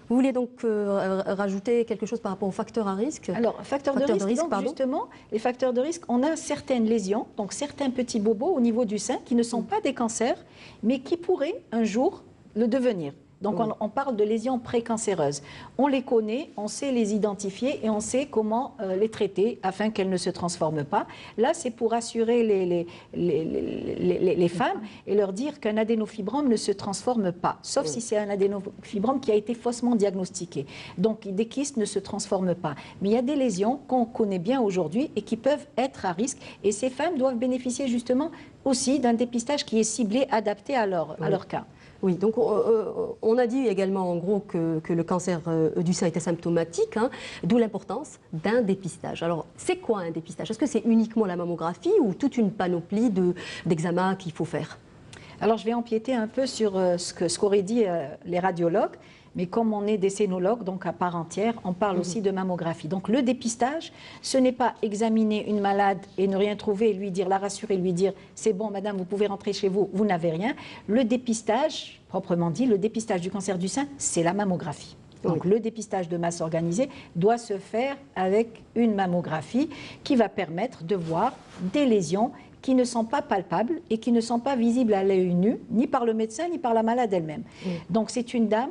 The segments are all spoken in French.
Vous vouliez donc rajouter quelque chose par rapport aux facteurs à risque? Alors, facteurs de risque, donc, justement, les facteurs de risque, on a certaines lésions, donc certains petits bobos au niveau du sein qui ne sont pas des cancers, mais qui pourraient un jour le devenir. Donc, on parle de lésions précancéreuses. On les connaît, on sait les identifier et on sait comment les traiter afin qu'elles ne se transforment pas. Là, c'est pour rassurer les femmes et leur dire qu'un adénofibrome ne se transforme pas, sauf si c'est un adénofibrome qui a été faussement diagnostiqué. Donc, des kystes ne se transforment pas. Mais il y a des lésions qu'on connaît bien aujourd'hui et qui peuvent être à risque. Et ces femmes doivent bénéficier justement aussi d'un dépistage qui est ciblé, adapté à leur cas. Oui, donc on a dit également en gros que le cancer du sein était symptomatique, hein, d'où l'importance d'un dépistage. Alors, c'est quoi un dépistage? Est-ce que c'est uniquement la mammographie ou toute une panoplie d'examens qu'il faut faire? Alors, je vais empiéter un peu sur ce qu'auraient dit les radiologues. Mais comme on est des scénologues, donc à part entière, on parle aussi de mammographie. Donc le dépistage, ce n'est pas examiner une malade et ne rien trouver et lui dire, la rassurer, lui dire « c'est bon madame, vous pouvez rentrer chez vous, vous n'avez rien ». Le dépistage, proprement dit, le dépistage du cancer du sein, c'est la mammographie. Donc le dépistage de masse organisée doit se faire avec une mammographie qui va permettre de voir des lésions qui ne sont pas palpables et qui ne sont pas visibles à l'œil nu, ni par le médecin, ni par la malade elle-même. Donc c'est une dame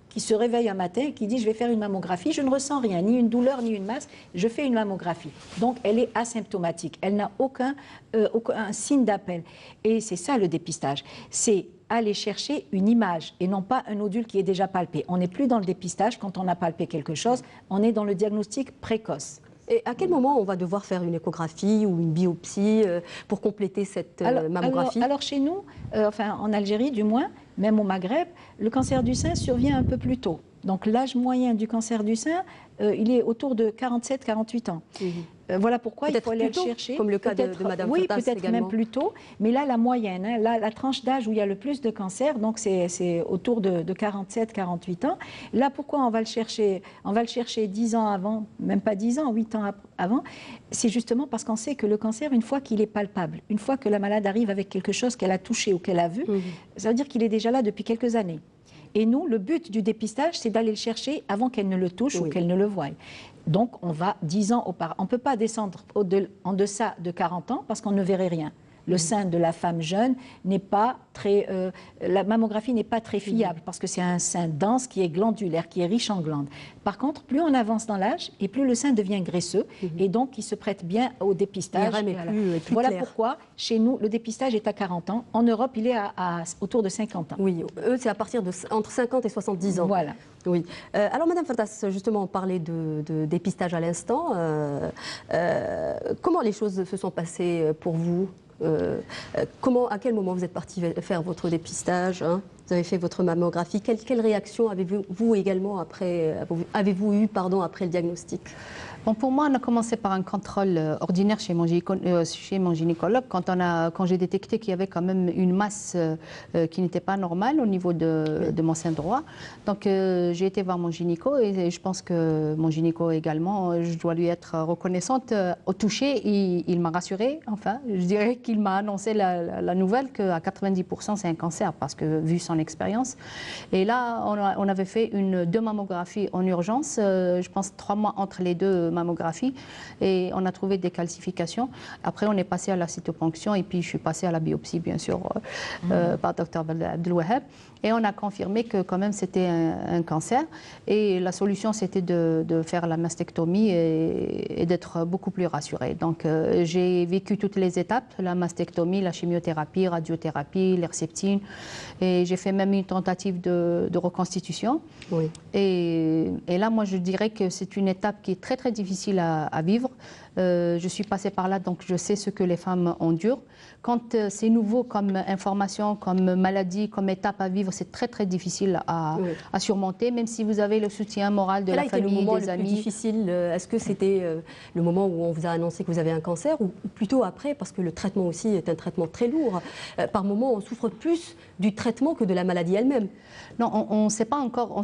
qui se réveille un matin et qui dit « je vais faire une mammographie, je ne ressens rien, ni une douleur, ni une masse, je fais une mammographie ». Donc elle est asymptomatique, elle n'a aucun signe d'appel. Et c'est ça le dépistage, c'est aller chercher une image et non pas un nodule qui est déjà palpé. On n'est plus dans le dépistage quand on a palpé quelque chose, on est dans le diagnostic précoce. Et à quel moment on va devoir faire une échographie ou une biopsie pour compléter cette mammographie? Alors chez nous, enfin en Algérie du moins, même au Maghreb, le cancer du sein survient un peu plus tôt. Donc l'âge moyen du cancer du sein, il est autour de 47-48 ans. Voilà pourquoi il faut aller le chercher. Comme le cas de Madame Oui, Fertas peut-être également. même plus tôt. Mais là, la moyenne, hein, la tranche d'âge où il y a le plus de cancer, donc c'est autour de 47-48 ans. Là, pourquoi on va le chercher? On va le chercher 10 ans avant, même pas 10 ans, 8 ans avant. C'est justement parce qu'on sait que le cancer, une fois qu'il est palpable, une fois que la malade arrive avec quelque chose qu'elle a touché ou qu'elle a vu, ça veut dire qu'il est déjà là depuis quelques années. Et nous, le but du dépistage, c'est d'aller le chercher avant qu'elle ne le touche ou qu'elle ne le voie. Donc, on va 10 ans auparavant. On ne peut pas descendre en deçà de 40 ans parce qu'on ne verrait rien. Le sein de la femme jeune n'est pas très... la mammographie n'est pas très fiable parce que c'est un sein dense qui est glandulaire, qui est riche en glandes. Par contre, plus on avance dans l'âge et plus le sein devient graisseux et donc il se prête bien au dépistage. Voilà pourquoi, chez nous, le dépistage est à 40 ans. En Europe, il est autour de 50 ans. Oui, eux, c'est à partir entre 50 et 70 ans. Voilà. Oui. Alors, Madame Fertas, justement, on parlait de dépistage à l'instant. Comment les choses se sont passées pour vous? À quel moment vous êtes parti faire votre dépistage, hein? Vous avez fait votre mammographie. Quelle réaction avez-vous également avez-vous eu après le diagnostic? Bon, pour moi, on a commencé par un contrôle ordinaire chez mon gynécologue quand j'ai détecté qu'il y avait quand même une masse qui n'était pas normale au niveau de mon sein droit. Donc j'ai été voir mon gynéco et je pense que mon gynéco également, je dois lui être reconnaissante. Au toucher, il m'a rassurée, enfin, je dirais qu'il m'a annoncé la nouvelle qu'à 90% c'est un cancer parce que vu son expérience. Et là, on avait fait deux mammographies en urgence, je pense 3 mois entre les deux mammographie et on a trouvé des calcifications. Après, on est passé à la cytoponction et puis je suis passée à la biopsie, bien sûr, par Dr Abdelwahab. Et on a confirmé que quand même c'était un cancer. Et la solution, c'était de faire la mastectomie et d'être beaucoup plus rassurée. Donc, j'ai vécu toutes les étapes, la mastectomie, la chimiothérapie, radiothérapie, l'herceptine. Et j'ai fait même une tentative de reconstitution. Oui. Et là, moi, je dirais que c'est une étape qui est très, très difficile à vivre. Je suis passée par là, donc je sais ce que les femmes endurent. Quand c'est nouveau comme information, comme maladie, comme étape à vivre, c'est très très difficile à surmonter, même si vous avez le soutien moral de la famille, des amis. Le plus difficile, est-ce que c'était le moment où on vous a annoncé que vous avez un cancer ou plutôt après, parce que le traitement aussi est un traitement très lourd. Par moment, on souffre plus du traitement que de la maladie elle-même. Non, on ne sait pas encore.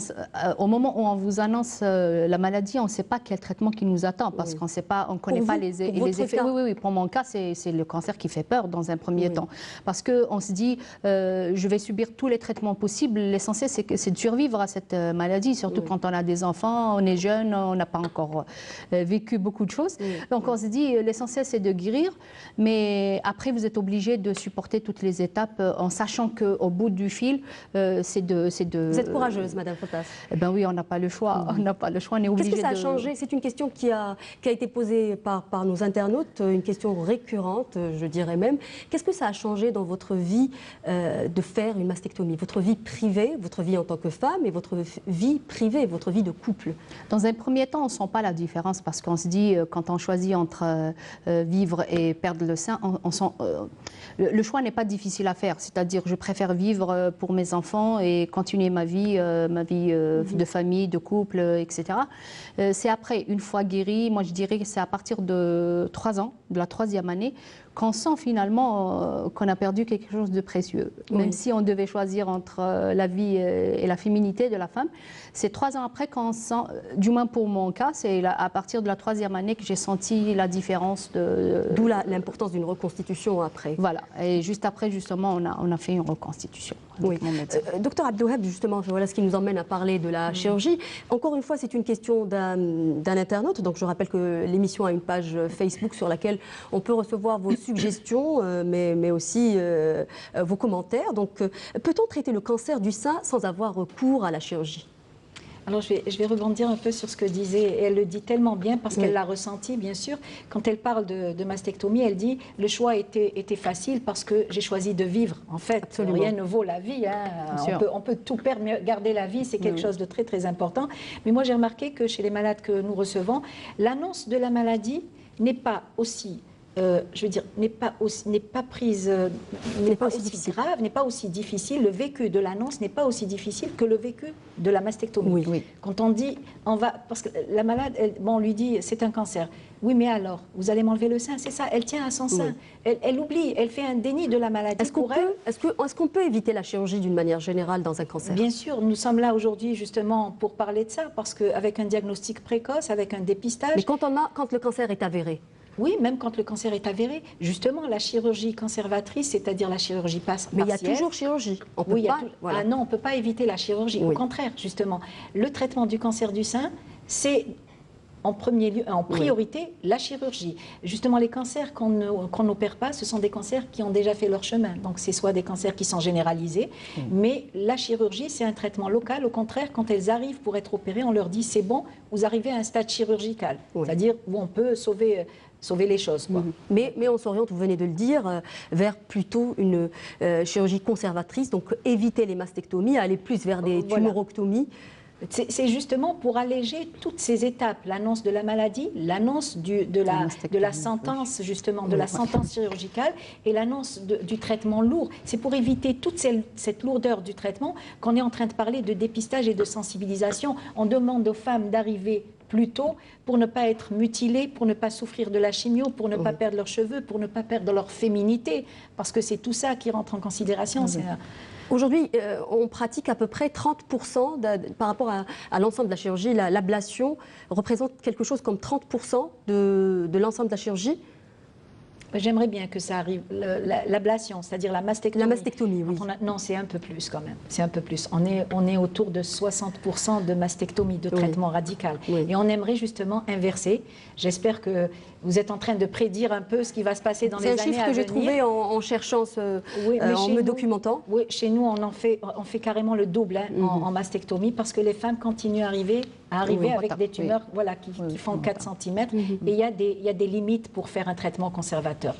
Au moment où on vous annonce la maladie, on ne sait pas quel traitement qui nous attend, parce qu'on ne connaît pas vous, les pour votre effets. cas. Oui, pour mon cas, c'est le cancer qui fait peur dans un premier temps. Parce qu'on se dit, je vais subir tous les traitements possibles. L'essentiel, c'est de survivre à cette maladie, surtout quand on a des enfants, on est jeune, on n'a pas encore vécu beaucoup de choses. Donc on se dit, l'essentiel, c'est de guérir. Mais après, vous êtes obligé de supporter toutes les étapes en sachant qu'au bout du fil, c'est de... Vous êtes courageuse, Madame Fotas. Eh ben oui, on n'a pas le choix. On n'a pas le choix, on est obligé de... Qu'est-ce que ça a changé? C'est une question qui a été posée par nos internautes, une question récurrente, je dirais même. Qu'est-ce que ça a changé dans votre vie de faire une mastectomie? Votre vie privée, votre vie en tant que femme et votre vie privée, votre vie de couple? Dans un premier temps, on ne sent pas la différence parce qu'on se dit, quand on choisit entre vivre et perdre le sein, le choix n'est pas difficile à faire. C'est-à-dire, je préfère vivre pour mes enfants et continuer ma vie de famille, de couple, etc. C'est après, une fois guéri, moi je dirais que c'est à partir de 3 ans, de la 3e année, qu'on sent finalement qu'on a perdu quelque chose de précieux. Même si on devait choisir entre la vie et la féminité de la femme, c'est 3 ans après qu'on sent, du moins pour mon cas, c'est à partir de la 3e année que j'ai senti la différence de... D'où l'importance d'une reconstitution après. Voilà, et juste après, justement, on a fait une reconstitution avec mon médecin. Docteur Abdouhab, justement, voilà ce qui nous emmène à parler de la chirurgie. Encore une fois, c'est une question d'un internaute. Donc je rappelle que l'émission a une page Facebook sur laquelle on peut recevoir vos suggestions, mais aussi vos commentaires. Donc peut-on traiter le cancer du sein sans avoir recours à la chirurgie? Alors je vais rebondir un peu sur ce que disait, et elle le dit tellement bien parce qu'elle l'a ressenti bien sûr. Quand elle parle de mastectomie, elle dit le choix était facile parce que j'ai choisi de vivre. En fait, rien ne vaut la vie. Hein. On peut tout perdre, mais garder la vie, c'est quelque chose de très très important. Mais moi j'ai remarqué que chez les malades que nous recevons, l'annonce de la maladie n'est pas aussi... je veux dire, n'est pas aussi grave, n'est pas aussi difficile. Le vécu de l'annonce n'est pas aussi difficile que le vécu de la mastectomie. Oui. Quand on dit, parce que la malade, on lui dit, c'est un cancer. Oui, mais alors, vous allez m'enlever le sein, c'est ça. Elle tient à son sein. Elle oublie, elle fait un déni de la maladie. Est-ce qu'on peut éviter la chirurgie d'une manière générale dans un cancer? Bien sûr, nous sommes là aujourd'hui justement pour parler de ça, parce qu'avec un diagnostic précoce, avec un dépistage... Mais quand le cancer est avéré? Oui, même quand le cancer est avéré, justement, la chirurgie conservatrice, c'est-à-dire la chirurgie partielle... Mais il y a toujours chirurgie. On peut pas, voilà. Ah non, on ne peut pas éviter la chirurgie. Au contraire, justement, le traitement du cancer du sein, c'est en premier lieu, en priorité, la chirurgie. Justement, les cancers qu'on n'opère pas, ce sont des cancers qui ont déjà fait leur chemin. Donc, c'est soit des cancers qui sont généralisés, mais la chirurgie, c'est un traitement local. Au contraire, quand elles arrivent pour être opérées, on leur dit, c'est bon, vous arrivez à un stade chirurgical. C'est-à-dire où on peut sauver les choses. Quoi. Mais on s'oriente, vous venez de le dire, vers plutôt une chirurgie conservatrice, donc éviter les mastectomies, aller plus vers des tumoroctomies. C'est justement pour alléger toutes ces étapes, l'annonce de la maladie, l'annonce de la sentence, justement, de la sentence chirurgicale et l'annonce du traitement lourd. C'est pour éviter toute cette lourdeur du traitement qu'on est en train de parler de dépistage et de sensibilisation. On demande aux femmes d'arriver plus tôt pour ne pas être mutilées, pour ne pas souffrir de la chimio, pour ne pas perdre leurs cheveux, pour ne pas perdre leur féminité, parce que c'est tout ça qui rentre en considération. Aujourd'hui, on pratique à peu près 30% par rapport à l'ensemble de la chirurgie. L'ablation représente quelque chose comme 30% de l'ensemble de la chirurgie. J'aimerais bien que ça arrive. L'ablation, c'est-à-dire la mastectomie. La mastectomie, oui. Non, c'est un peu plus quand même. C'est un peu plus. On est autour de 60% de mastectomie, de traitement radical. Et on aimerait justement inverser. J'espère que vous êtes en train de prédire un peu ce qui va se passer dans les années à venir. C'est un chiffre que j'ai trouvé en cherchant, en me documentant. Oui, chez nous, on fait carrément le double en mastectomie parce que les femmes continuent à arriver avec des tumeurs qui font 4 cm. Et il y a des limites pour faire un traitement conservateur.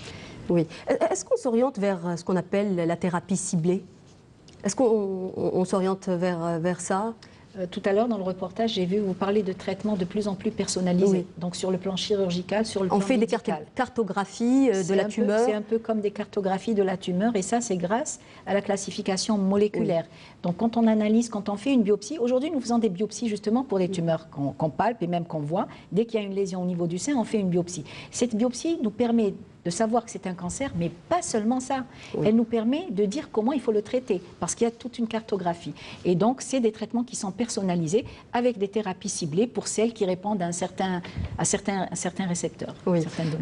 Oui. Est-ce qu'on s'oriente vers ce qu'on appelle la thérapie ciblée? Est-ce qu'on s'oriente vers ça? Tout à l'heure, dans le reportage, j'ai vu vous parler de traitements de plus en plus personnalisés. Donc sur le plan chirurgical, sur le plan médical. On fait des cartographies de la tumeur. C'est un peu comme des cartographies de la tumeur. Et ça, c'est grâce à la classification moléculaire. Donc quand on analyse, quand on fait une biopsie, aujourd'hui, nous faisons des biopsies justement pour les tumeurs qu'on palpe et même qu'on voit. Dès qu'il y a une lésion au niveau du sein, on fait une biopsie. Cette biopsie nous permet de savoir que c'est un cancer, mais pas seulement ça. Elle nous permet de dire comment il faut le traiter, parce qu'il y a toute une cartographie. Et donc, c'est des traitements qui sont personnalisés avec des thérapies ciblées pour celles qui répondent à certains récepteurs, certaines données.